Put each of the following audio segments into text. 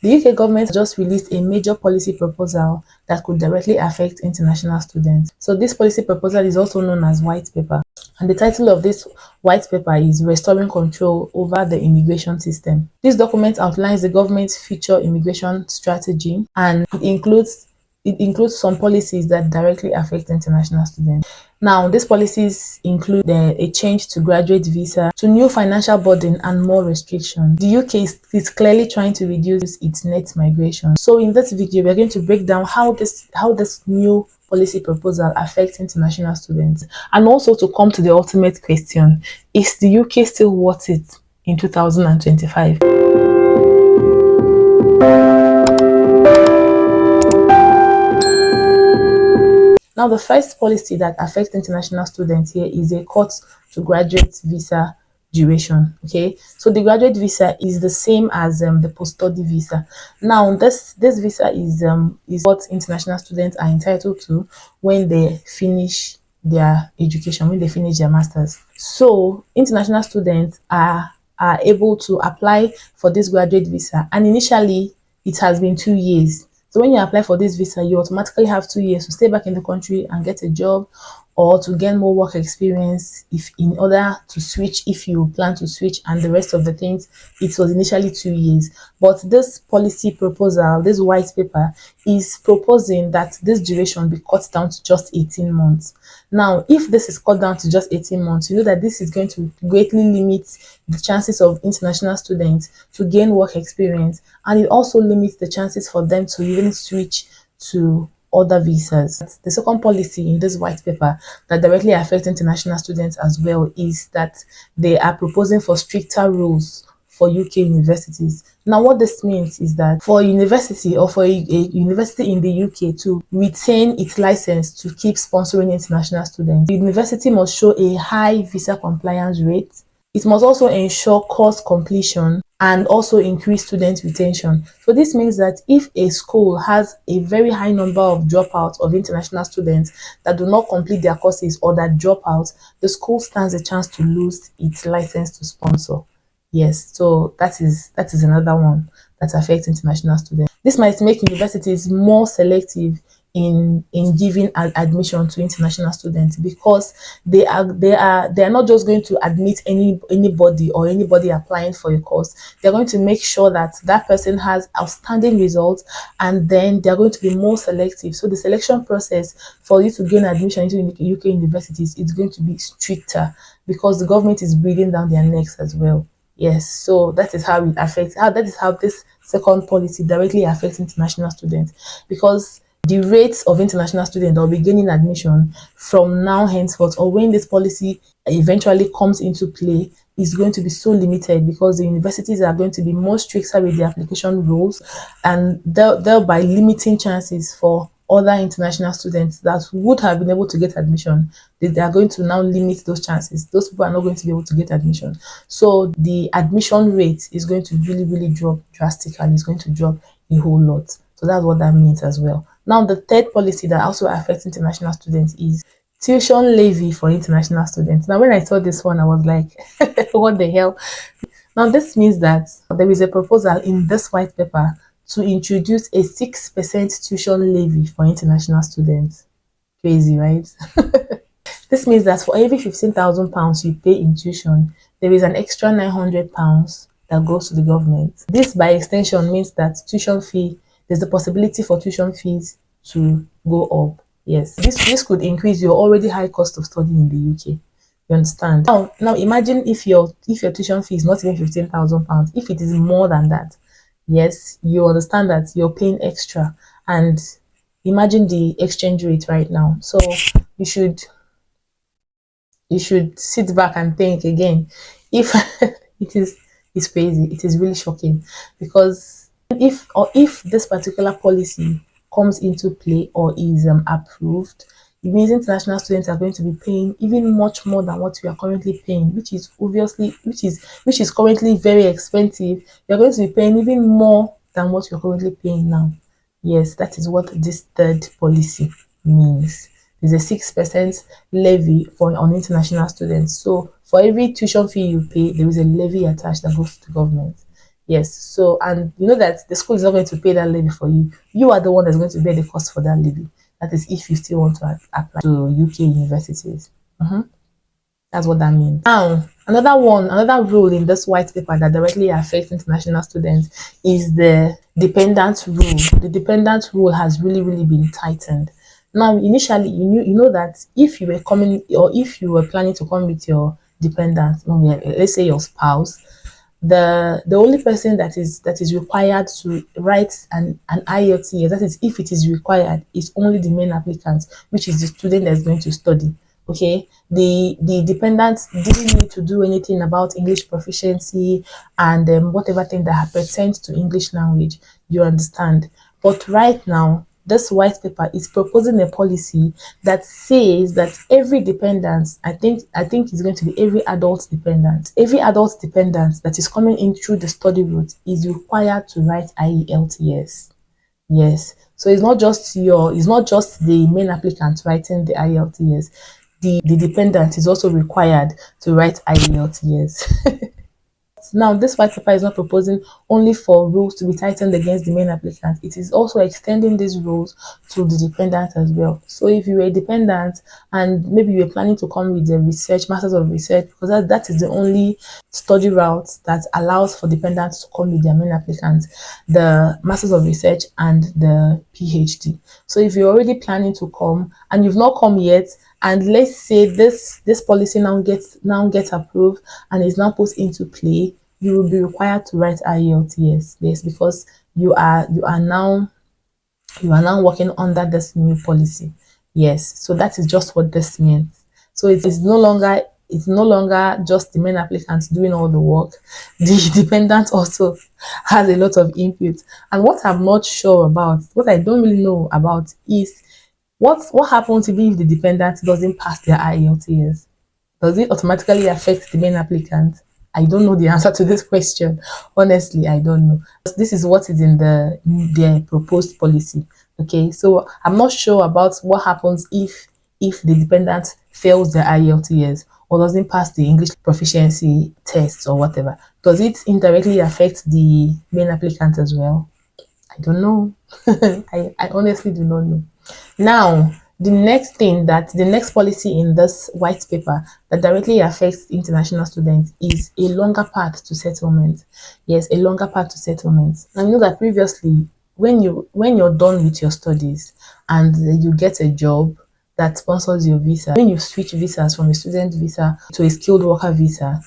The UK government just released a major policy proposal that could directly affect international students. So this policy proposal is also known as white paper. And the title of this white paper is Restoring Control Over the Immigration System. This document outlines the government's future immigration strategy, and it includes some policies that directly affect international students. Now, these policies include a change to graduate visa, to new financial burden and more restrictions. The UK is clearly trying to reduce its net migration. So in this video, we're going to break down how this new policy proposal affects international students, and also to come to the ultimate question: is the UK still worth it in 2025? Now, the first policy that affects international students here is a cut to graduate visa duration. Okay, so the graduate visa is the same as the post-study visa. Now, this visa is what international students are entitled to when they finish their education, when they finish their masters. So international students are able to apply for this graduate visa, and initially it has been 2 years. So when you apply for this visa, you automatically have 2 years to stay back in the country and get a job, or to gain more work experience if in order to switch, if you plan to switch, and the rest of the things. It was initially 2 years. But this policy proposal, this white paper, is proposing that this duration be cut down to just 18 months. Now, if this is cut down to just 18 months, you know that this is going to greatly limit the chances of international students to gain work experience, and it also limits the chances for them to even switch to other visas. The second policy in this white paper that directly affects international students as well is that they are proposing for stricter rules for UK universities. Now, what this means is that for a university, or for a university in the UK to retain its license to keep sponsoring international students, the university must show a high visa compliance rate. It must also ensure course completion and also increase student retention. So this means that if a school has a very high number of dropouts of international students that do not complete their courses or that drop out, the school stands a chance to lose its license to sponsor. Yes, so that is another one that affects international students. This might make universities more selective in giving admission to international students, because they are not just going to admit anybody applying for a course. They're going to make sure that that person has outstanding results, and then they're going to be more selective. So the selection process for you to gain admission into UK universities is going to be stricter, because the government is breathing down their necks as well. Yes, so that is how it affects. That is how this second policy directly affects international students, because the rates of international students that will be gaining admission from now henceforth, or when this policy eventually comes into play, is going to be so limited, because the universities are going to be more stricter with the application rules, and thereby limiting chances for other international students that would have been able to get admission. They are going to now limit those chances. Those people are not going to be able to get admission. So the admission rate is going to really drop drastically. It's going to drop a whole lot. So that's what that means as well. Now, the third policy that also affects international students is tuition levy for international students. Now, when I saw this one, I was like, what the hell? Now, this means that there is a proposal in this white paper to introduce a 6% tuition levy for international students. Crazy, right? This means that for every £15,000 you pay in tuition, there is an extra £900 that goes to the government. This, by extension, means that there's the possibility for tuition fees to go up. Yes, this could increase your already high cost of studying in the UK. You understand? Now imagine if your tuition fee is not even £15,000. If it is more than that, yes, you understand that you're paying extra. And imagine the exchange rate right now. So you should sit back and think again. If it's crazy, it is really shocking, because if this particular policy comes into play or is approved, it means international students are going to be paying even much more than what we are currently paying, which is currently very expensive. You're going to be paying even more than what you're currently paying now. Yes, that is what this third policy means. There's a 6% levy on international students. So for every tuition fee you pay, there is a levy attached that goes to the government. Yes. So, and you know that the school is not going to pay that levy for you. You are the one that's going to bear the cost for that levy. That is if you still want to apply to UK universities. That's what that means. Now, another rule in this white paper that directly affects international students is the dependent rule. The dependent rule has really been tightened. Now, initially, you know that if you were coming or if you were planning to come with your dependent, let's say your spouse, the only person that is required to write an IELTS, that is if it is required, is only the main applicant, which is the student that's going to study. Okay, the dependents didn't need to do anything about English proficiency and whatever thing that pertains to English language. You understand? But right now, this white paper is proposing a policy that says that every dependent, I think it's going to be every adult dependent that is coming in through the study route is required to write IELTS. Yes. So it's not just the main applicant writing the IELTS. The dependent is also required to write IELTS. Now, this white paper is not proposing only for rules to be tightened against the main applicant. It is also extending these rules to the dependent as well. So if you were a dependent and maybe you were planning to come with the masters of research, because that is the only study route that allows for dependents to come with their main applicants, the masters of research and the PhD. So if you're already planning to come and you've not come yet, and let's say this policy now gets approved and is now put into play, you will be required to write IELTS. Yes, because you are now working under this new policy. Yes, so that is just what this means. So it's no longer just the main applicants doing all the work. The dependent also has a lot of input. And what I'm not sure about, what I don't really know about, is what happens if the dependent doesn't pass their IELTS? Does it automatically affect the main applicant? I don't know the answer to this question. Honestly, I don't know. This is what is in their proposed policy. Okay, so I'm not sure about what happens if the dependent fails the IELTS or doesn't pass the English proficiency tests or whatever. Does it indirectly affect the main applicant as well? I don't know. I honestly do not know. Now, the next policy in this white paper that directly affects international students is a longer path to settlement. Yes, a longer path to settlement. Now, you know that previously, when you're done with your studies and you get a job that sponsors your visa, when you switch visas from a student visa to a skilled worker visa,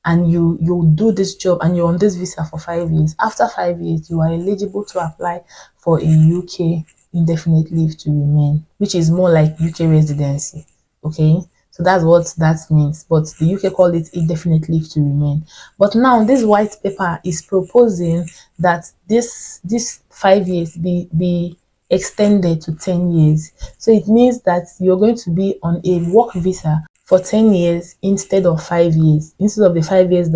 and you do this job and you're on this visa for 5 years, after 5 years you are eligible to apply for a UK indefinite leave to remain, which is more like UK residency. Okay, so that's what that means, but the UK call it indefinite leave to remain. But now this white paper is proposing that this 5 years be extended to 10 years. So it means that you're going to be on a work visa for 10 years instead of 5 years. Instead of the 5 years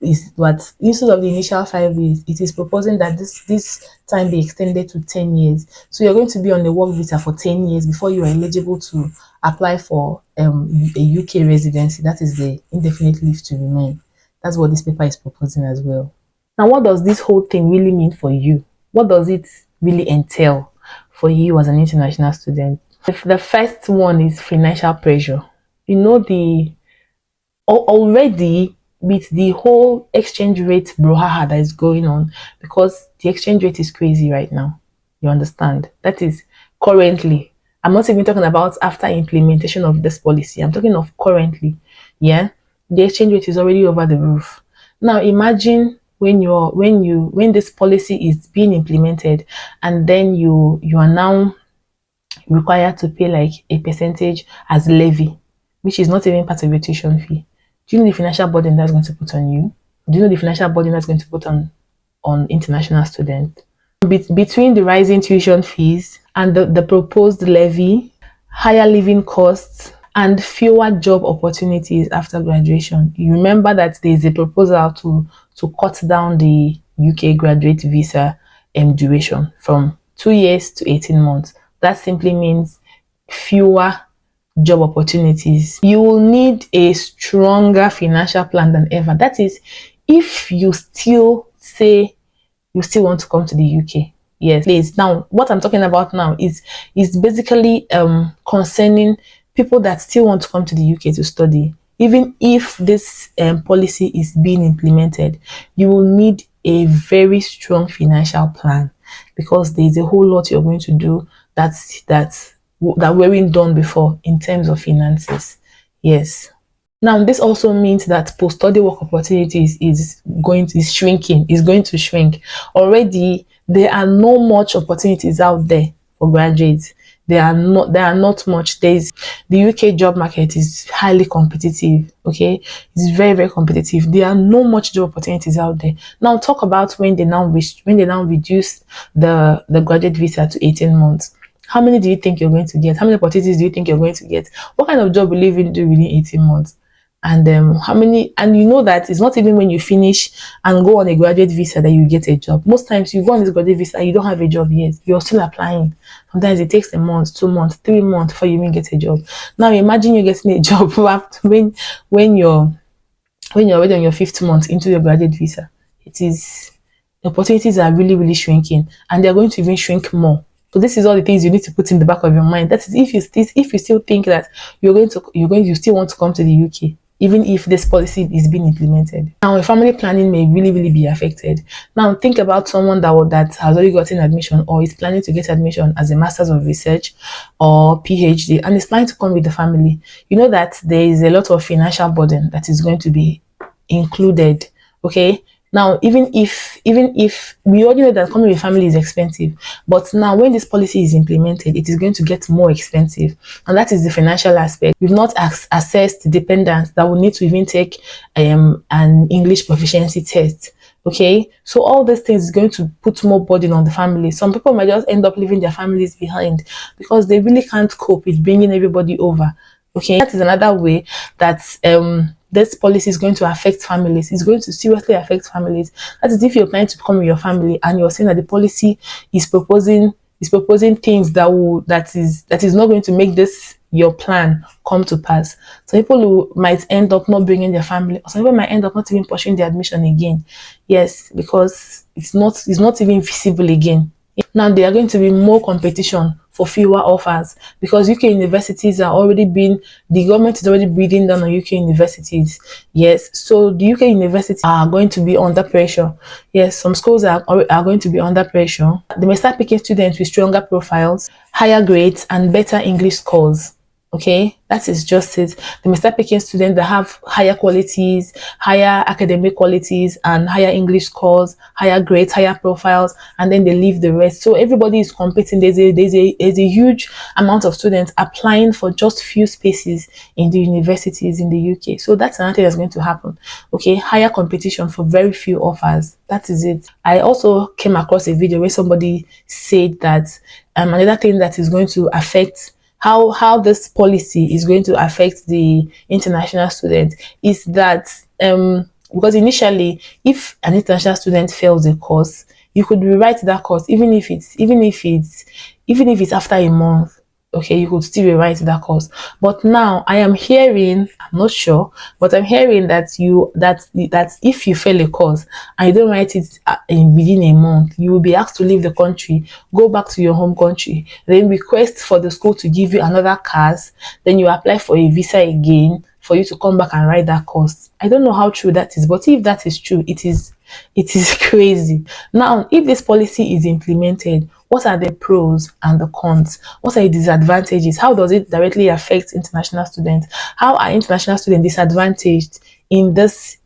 instead of the initial 5 years, it is proposing that this time be extended to 10 years. So you're going to be on the work visa for 10 years before you are eligible to apply for a UK residency. That is the indefinite leave to remain. That's what this paper is proposing as well. Now, what does this whole thing really mean for you? What does it really entail for you as an international student? The first one is financial pressure. You know, already with the whole exchange rate brouhaha that is going on, because the exchange rate is crazy right now. You understand? That is currently. I'm not even talking about after implementation of this policy. I'm talking of currently. Yeah, the exchange rate is already over the roof. Now imagine when this policy is being implemented, and then you are now required to pay like a percentage as levy, which is not even part of your tuition fee. Do you know the financial burden that's going to put on you? Do you know the financial burden that's going to put on international students? Between the rising tuition fees and the proposed levy, higher living costs, and fewer job opportunities after graduation. You remember that there is a proposal to cut down the UK graduate visa duration from 2 years to 18 months. That simply means fewer job opportunities. You will need a stronger financial plan than ever. That is, if you still say you still want to come to the UK. Yes, please. Now, what I'm talking about now is basically concerning people that still want to come to the UK to study. Even if this policy is being implemented, you will need a very strong financial plan, because there is a whole lot you're going to do that weren't done before in terms of finances. Yes. Now, this also means that post-study work opportunities is going to shrink. Already, there are no much opportunities out there for graduates. There are not much. The UK job market is highly competitive. Okay, it's very, very competitive. There are no much job opportunities out there. Now, talk about when they now reduce the graduate visa to 18 months. How many do you think you're going to get? How many opportunities do you think you're going to get? What kind of job will you even do within 18 months? And how many, and you know that it's not even when you finish and go on a graduate visa that you get a job. Most times you go on this graduate visa, you don't have a job yet, you're still applying. Sometimes it takes a month, 2 months, 3 months before you even get a job. Now imagine you getting a job after when you're already on your 5th month into your graduate visa. It is, the opportunities are really, really shrinking, and they're going to even shrink more. So this is all the things you need to put in the back of your mind. That is, if you still think that you still want to come to the UK, even if this policy is being implemented. Now, family planning may really, really be affected. Now, think about someone that has already gotten admission or is planning to get admission as a Masters of Research or PhD and is planning to come with the family. You know that there is a lot of financial burden that is going to be included. Okay. Now, even if we already know that coming with family is expensive, but now when this policy is implemented, it is going to get more expensive, and that is the financial aspect. We've not assessed the dependents that will need to even take an English proficiency test. Okay, so all these things is going to put more burden on the family. Some people might just end up leaving their families behind because they really can't cope with bringing everybody over. Okay, that is another way that this policy is going to affect families. It's going to seriously affect families. That is, if you're planning to come with your family and you're saying that the policy is proposing things that is not going to make this your plan come to pass. Some people who might end up not bringing their family, or some people might end up not even pursuing the admission again. Yes, because it's not even visible again. Now there are going to be more competition for fewer offers, because UK universities are the government is already breathing down on UK universities. Yes, so the UK universities are going to be under pressure. Yes, some schools are going to be under pressure. They may start picking students with stronger profiles, higher grades, and better English scores. Okay, that is just it. They may start picking students that have higher qualities, higher academic qualities, and higher English scores, higher grades, higher profiles, and then they leave the rest. So everybody is competing. There's a huge amount of students applying for just few spaces in the universities in the UK. So that's another thing that's going to happen. Okay, higher competition for very few offers. That is it. I also came across a video where somebody said that another thing that is going to affect how this policy is going to affect the international student is that because initially, if an international student fails a course, you could rewrite that course even if it's after a month. Okay, you could still rewrite that course. But now I am hearing, I'm not sure, but I'm hearing that if you fail a course and you don't write it within a month, you will be asked to leave the country, go back to your home country, then request for the school to give you another course, then you apply for a visa again for you to come back and write that course. I don't know how true that is, but if that is true, it is crazy. Now, if this policy is implemented, what are the pros and the cons? What are the disadvantages? How does it directly affect international students? How are international students disadvantaged in this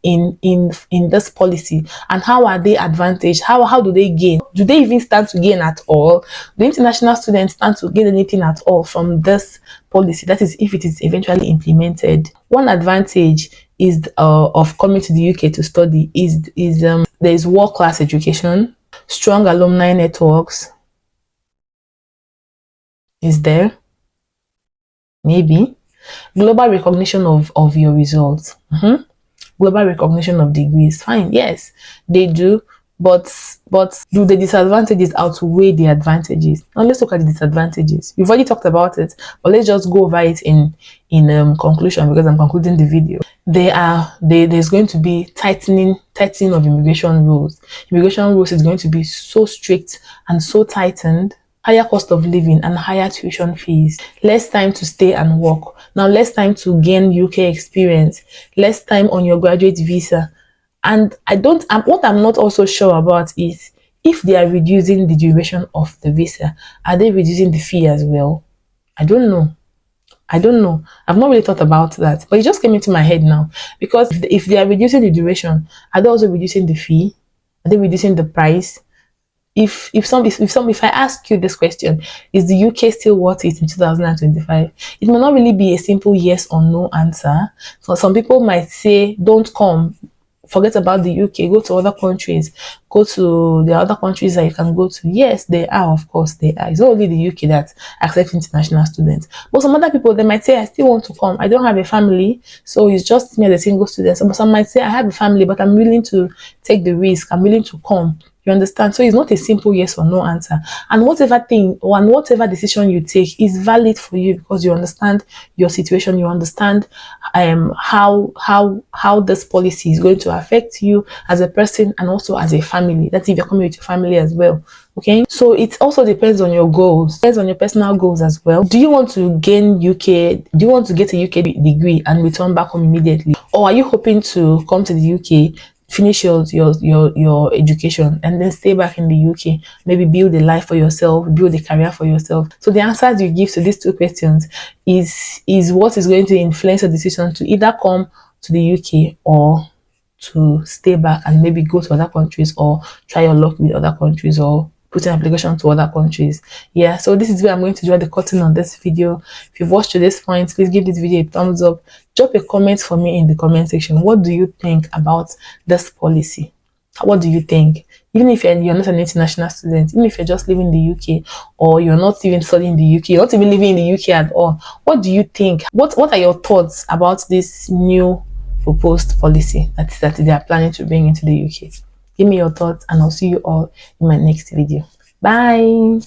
policy, and how are they advantaged? How do they gain? Do they even stand to gain at all? Do international students stand to gain anything at all from this policy? That is, if it is eventually implemented. One advantage is of coming to the UK to study is there is world-class education, strong alumni networks is there, maybe global recognition of your results. Global recognition of degrees, fine, yes, they do. but do the disadvantages outweigh the advantages? Now let's look at the disadvantages. We've already talked about it, but let's just go over it in conclusion, because I'm concluding the video. There's going to be tightening of immigration rules. Immigration rules is going to be so strict and so tightened. Higher cost of living and higher tuition fees, less time to stay and work. Now less time to gain UK experience, less time on your graduate visa. And what I'm not also sure about is, if they are reducing the duration of the visa, are they reducing the fee as well? I don't know. I've not really thought about that, but it just came into my head now. Because if they are reducing the duration, are they also reducing the fee? Are they reducing the price? If I ask you this question, is the UK still worth it in 2025? It may not really be a simple yes or no answer. So some people might say, don't come, forget about the UK, go to other countries, go to the other countries that you can go to. Yes, they are, of course they are. It's not only the UK that accepts international students, but some other people, they might say, I still want to come, I don't have a family, so it's just me as a single student. Some might say, I have a family, but I'm willing to take the risk, I'm willing to come. You understand? So it's not a simple yes or no answer. And whatever decision you take is valid for you, because you understand your situation, you understand how this policy is going to affect you as a person and also as a family. That's if you're coming with your family as well. Okay, so it also depends on your goals, depends on your personal goals as well. Do you want to gain UK? Do you want to get a UK degree and return back home immediately, or are you hoping to come to the UK, finish your education, and then stay back in the UK, maybe build a life for yourself, build a career for yourself? So the answers you give to these two questions is what is going to influence your decision to either come to the UK or to stay back and maybe go to other countries, or try your luck with other countries, or put an application to other countries. Yeah, so this is where I'm going to draw the curtain on this video. If you've watched to this point, please give this video a thumbs up. Drop a comment for me in the comment section. What do you think about this policy? What do you think? Even if you're not an international student, even if you're just living in the UK, or you're not even studying in the UK, you're not even living in the UK at all, what do you think? What are your thoughts about this new proposed policy that they are planning to bring into the UK? Give me your thoughts, and I'll see you all in my next video. Bye.